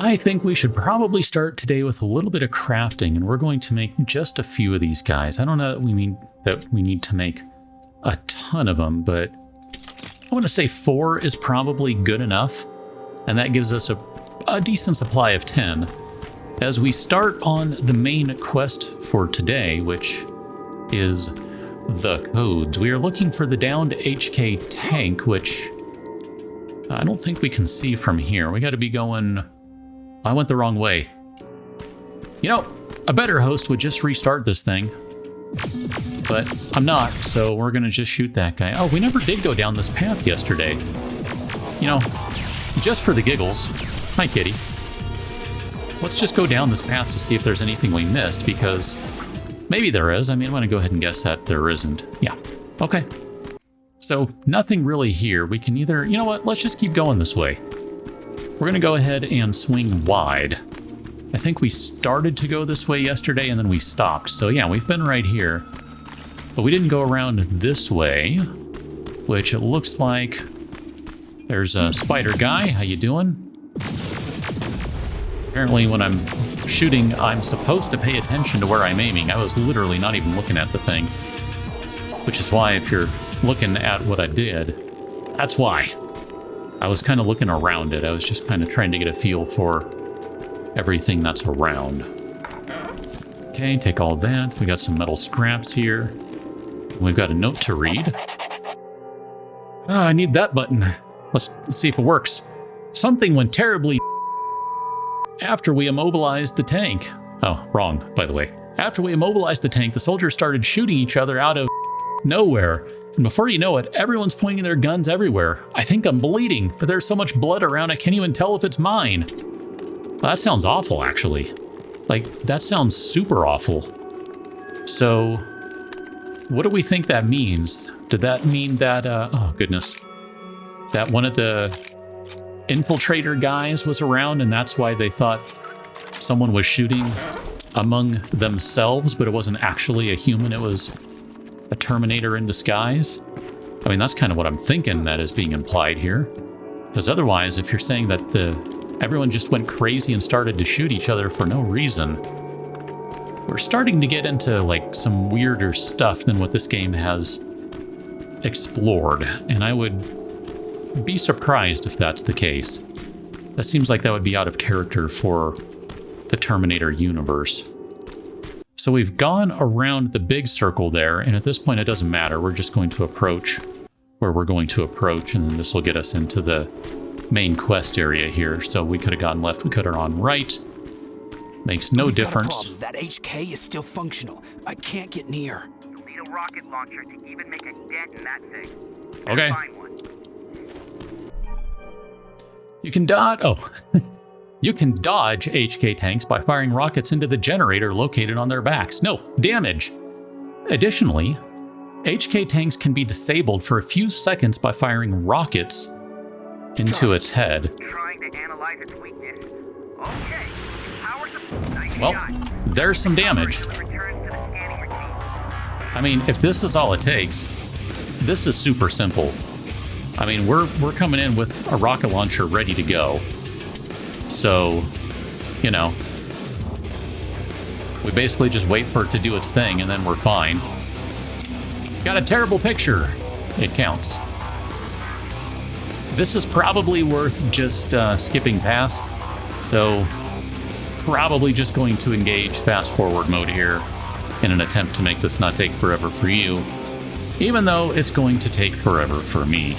I think we should probably start today with a little bit of crafting, and we're going to make just a few of these guys. I don't know that we need to make a ton of them, but I want to say 4 is probably good enough, and that gives us a decent supply of 10. As we start on the main quest for today, which is the codes, we are looking for the downed HK tank, which I don't think we can see from here. We got to be going... I went the wrong way. You know, a better host would just restart this thing. But I'm not, so we're going to just shoot that guy. Oh, we never did go down this path yesterday. You know, just for the giggles. Hi, kitty. Let's just go down this path to see if there's anything we missed, because maybe there is. I mean, I'm going to go ahead and guess that there isn't. Yeah. Okay. So, nothing really here. We can either... You know what? Let's just keep going this way. We're going to go ahead and swing wide. I think we started to go this way yesterday and then we stopped. So yeah, we've been right here. But we didn't go around this way, which it looks like there's a spider guy. How you doing? Apparently when I'm shooting, I'm supposed to pay attention to where I'm aiming. I was literally not even looking at the thing. Which is why if you're looking at what I did, that's why. I was kind of looking around it. I was just kind of trying to get a feel for everything that's around. Okay, take all that. We got some metal scraps here. We've got a note to read. Ah, I need that button. Let's see if it works. Something went terribly after we immobilized the tank. Oh, wrong, by the way. After we immobilized the tank, the soldiers started shooting each other out of nowhere. And before you know it, everyone's pointing their guns everywhere. I think I'm bleeding, but there's so much blood around I can't even tell if it's mine. Well, that sounds awful, actually. Like, that sounds super awful. So, what do we think that means? Did that mean that, oh goodness, that one of the infiltrator guys was around and that's why they thought someone was shooting among themselves, but it wasn't actually a human, it was a Terminator in disguise? I mean, that's kind of what I'm thinking that is being implied here. Because otherwise, if you're saying that everyone just went crazy and started to shoot each other for no reason, we're starting to get into, like, some weirder stuff than what this game has explored. And I would be surprised if that's the case. That seems like that would be out of character for the Terminator universe. So we've gone around the big circle there, and at this point it doesn't matter. We're just going to approach where we're going to approach, and then this will get us into the main quest area here. So we could have gone left, we could have gone right. Makes no difference. That HK is still functional. I can't get near. You'll need a rocket launcher to even make a dent in that thing. Okay. Find one. You can dodge... Oh. You can dodge HK tanks by firing rockets into the generator located on their backs. No, damage. Additionally, HK tanks can be disabled for a few seconds by firing rockets into its head. Trying to analyze its weakness. Okay. Power supply. Well, there's some damage. I mean, if this is all it takes, this is super simple. I mean, we're coming in with a rocket launcher ready to go. So, you know, we basically just wait for it to do its thing and then we're fine. Got a terrible picture. It counts. This is probably worth just skipping past. So, probably just going to engage fast forward mode here in an attempt to make this not take forever for you, even though it's going to take forever for me.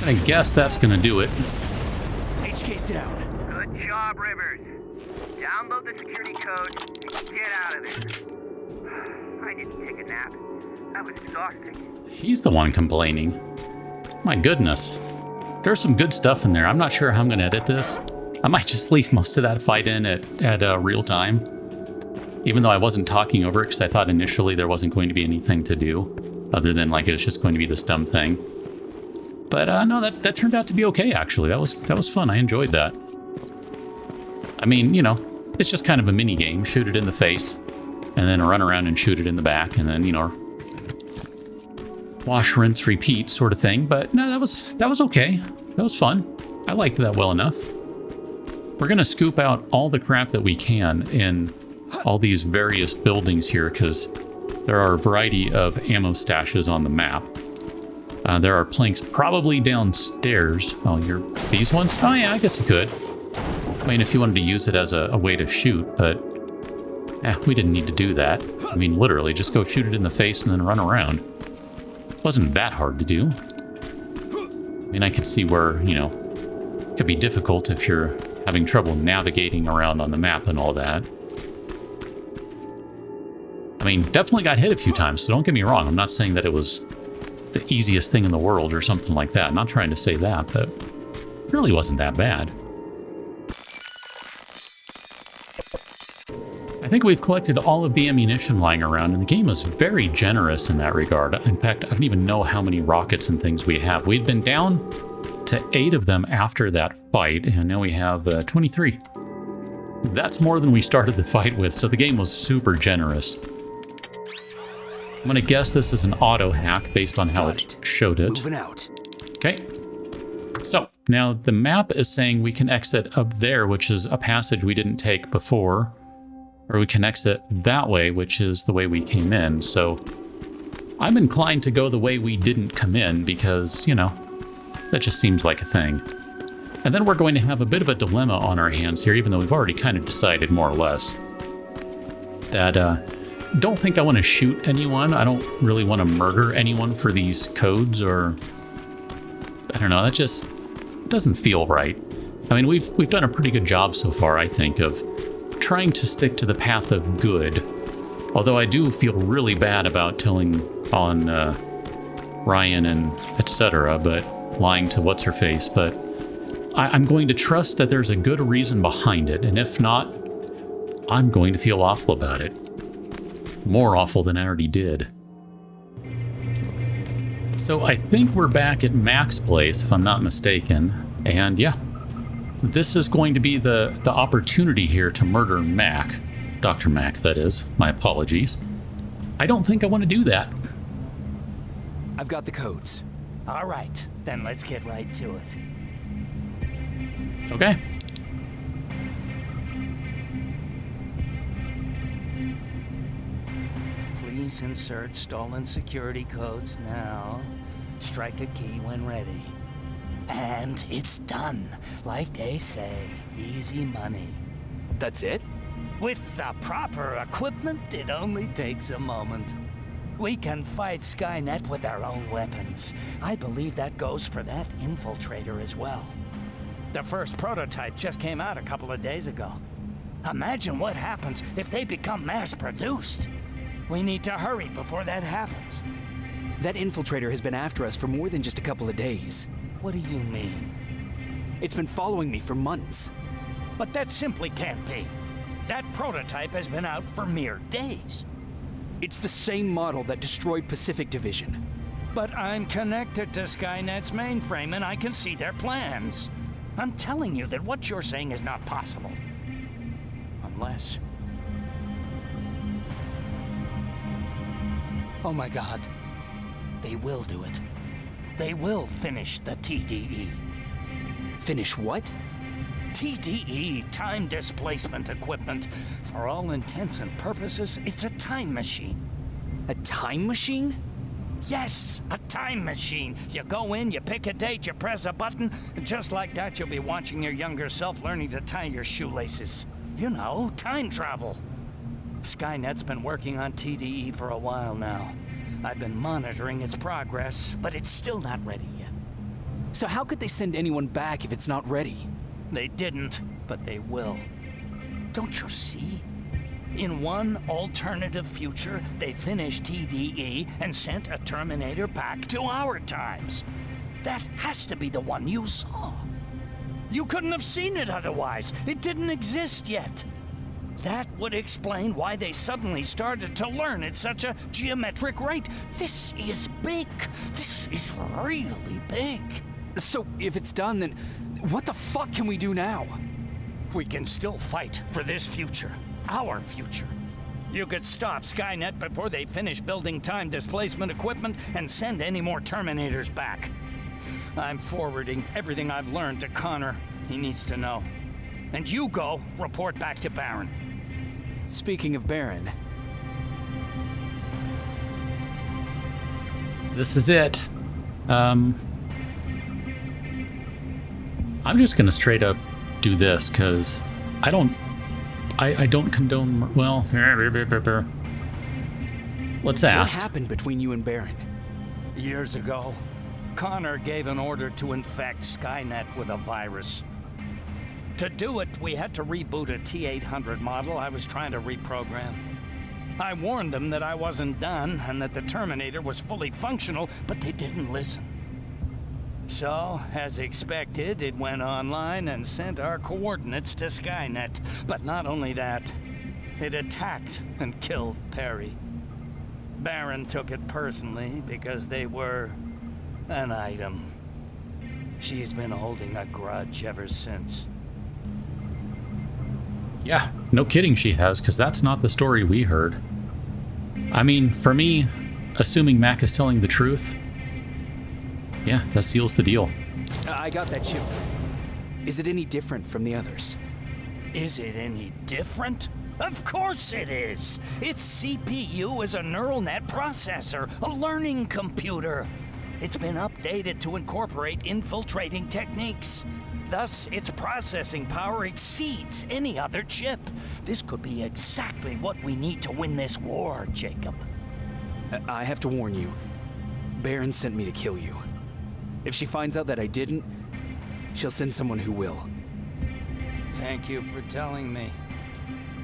I guess that's gonna do it. HK's down. Good job, Rivers. Download the security code and get out of there. I didn't take a nap. That was exhausting. He's the one complaining. My goodness. There's some good stuff in there. I'm not sure how I'm gonna edit this. I might just leave most of that fight in at real time. Even though I wasn't talking over it, because I thought initially there wasn't going to be anything to do, other than like it was just going to be this dumb thing. But no, that turned out to be okay, actually. That was fun. I enjoyed that. I mean, you know, it's just kind of a mini game. Shoot it in the face, and then run around and shoot it in the back, and then, you know, wash, rinse, repeat sort of thing. But no, that was okay. That was fun. I liked that well enough. We're gonna scoop out all the crap that we can in all these various buildings here, because there are a variety of ammo stashes on the map. There are planks probably downstairs. Oh, these ones? Oh yeah, I guess you could. I mean, if you wanted to use it as a way to shoot, but we didn't need to do that. I mean, literally, just go shoot it in the face and then run around. It wasn't that hard to do. I mean, I could see where, you know, it could be difficult if you're having trouble navigating around on the map and all that. I mean, definitely got hit a few times, so don't get me wrong. I'm not saying that it was the easiest thing in the world or something like that. I'm not trying to say that, but it really wasn't that bad. I think we've collected all of the ammunition lying around, and the game is very generous in that regard. In fact, I don't even know how many rockets and things we have. We'd been down to 8 of them after that fight, and now we have 23. That's more than we started the fight with, so the game was super generous. I'm gonna guess this is an auto hack based on how it showed it. Moving out. Okay. So now the map is saying we can exit up there, which is a passage we didn't take before, or we can exit that way, which is the way we came in. So I'm inclined to go the way we didn't come in because, you know, that just seems like a thing. And then we're going to have a bit of a dilemma on our hands here, even though we've already kind of decided more or less that don't think I want to shoot anyone. I don't really want to murder anyone for these codes, or I don't know, that just doesn't feel right. I mean, we've done a pretty good job so far, I think, of trying to stick to the path of good. Although I do feel really bad about telling on Ryan and etc., but lying to what's-her-face, but I'm going to trust that there's a good reason behind it, and if not, I'm going to feel awful about it. More awful than I already did. So I think we're back at Mac's place, if I'm not mistaken, and yeah, this is going to be the opportunity here to murder Mac. Dr. Mac, that is. My apologies. I don't think I want to do that. I've got the codes. All right, then let's get right to it. Okay. Please insert stolen security codes now. Strike a key when ready. And it's done. Like they say, easy money. That's it? With the proper equipment, it only takes a moment. We can fight Skynet with our own weapons. I believe that goes for that infiltrator as well. The first prototype just came out a couple of days ago. Imagine what happens if they become mass-produced. We need to hurry before that happens. That infiltrator has been after us for more than just a couple of days. What do you mean? It's been following me for months. But that simply can't be. That prototype has been out for mere days. It's the same model that destroyed Pacific Division. But I'm connected to Skynet's mainframe and I can see their plans. I'm telling you that what you're saying is not possible. Unless... Oh my God. They will do it. They will finish the TDE. Finish what? TDE, time displacement equipment. For all intents and purposes, it's a time machine. A time machine? Yes, a time machine. You go in, you pick a date, you press a button, and just like that you'll be watching your younger self learning to tie your shoelaces. You know, time travel. Skynet's been working on TDE for a while now. I've been monitoring its progress, but it's still not ready yet. So how could they send anyone back if it's not ready? They didn't, but they will. Don't you see? In one alternative future, they finished TDE and sent a Terminator back to our times. That has to be the one you saw. You couldn't have seen it otherwise. It didn't exist yet. That would explain why they suddenly started to learn at such a geometric rate. This is big. This is really big. So if it's done, then what the fuck can we do now? We can still fight for this future. Our future. You could stop Skynet before they finish building time displacement equipment and send any more Terminators back. I'm forwarding everything I've learned to Connor. He needs to know. And you go report back to Baron. Speaking of Baron... This is it. I'm just gonna straight up do this, because I don't condone... Well... Let's ask. What happened between you and Baron? Years ago, Connor gave an order to infect Skynet with a virus. To do it, we had to reboot a T-800 model I was trying to reprogram. I warned them that I wasn't done and that the Terminator was fully functional, but they didn't listen. So, as expected, it went online and sent our coordinates to Skynet. But not only that, it attacked and killed Perry. Baron took it personally because they were an item. She's been holding a grudge ever since. Yeah, no kidding she has, because that's not the story we heard. I mean, for me, assuming Mac is telling the truth, yeah, that seals the deal. I got that chip. Is it any different from the others? Is it any different? Of course it is! Its CPU is a neural net processor, a learning computer. It's been updated to incorporate infiltrating techniques. Thus, its processing power exceeds any other chip. This could be exactly what we need to win this war, Jacob. I have to warn you. Baron sent me to kill you. If she finds out that I didn't, she'll send someone who will. Thank you for telling me.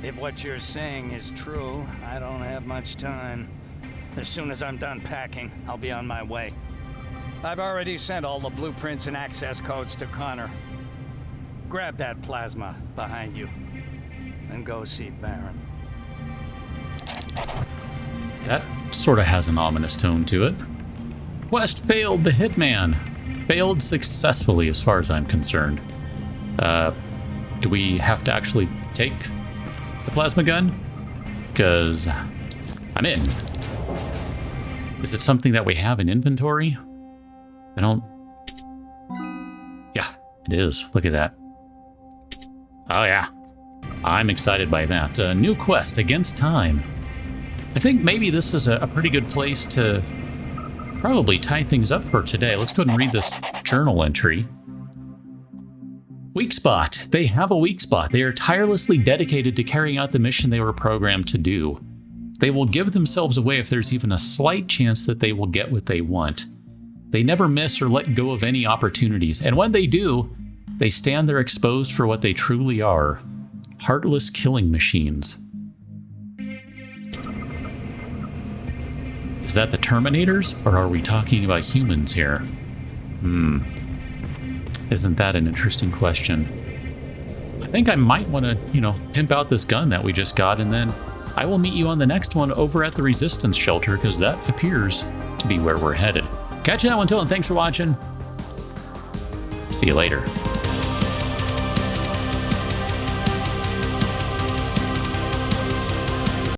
If what you're saying is true, I don't have much time. As soon as I'm done packing, I'll be on my way. I've already sent all the blueprints and access codes to Connor. Grab that plasma behind you, and go see Baron. That sort of has an ominous tone to it. Quest failed, the hitman. Failed successfully as far as I'm concerned. Do we have to actually take the plasma gun? Because I'm in. Is it something that we have in inventory? I don't... Yeah, it is. Look at that. Oh yeah. I'm excited by that. New quest, Against Time. I think maybe this is a pretty good place to probably tie things up for today. Let's go ahead and read this journal entry. Weak spot. They have a weak spot. They are tirelessly dedicated to carrying out the mission they were programmed to do. They will give themselves away if there's even a slight chance that they will get what they want. They never miss or let go of any opportunities, and when they do, they stand there exposed for what they truly are. Heartless killing machines. Is that the Terminators, or are we talking about humans here? Isn't that an interesting question? I think I might want to, pimp out this gun that we just got, and then I will meet you on the next one over at the Resistance Shelter, because that appears to be where we're headed. Catch you that one till, and thanks for watching. See you later.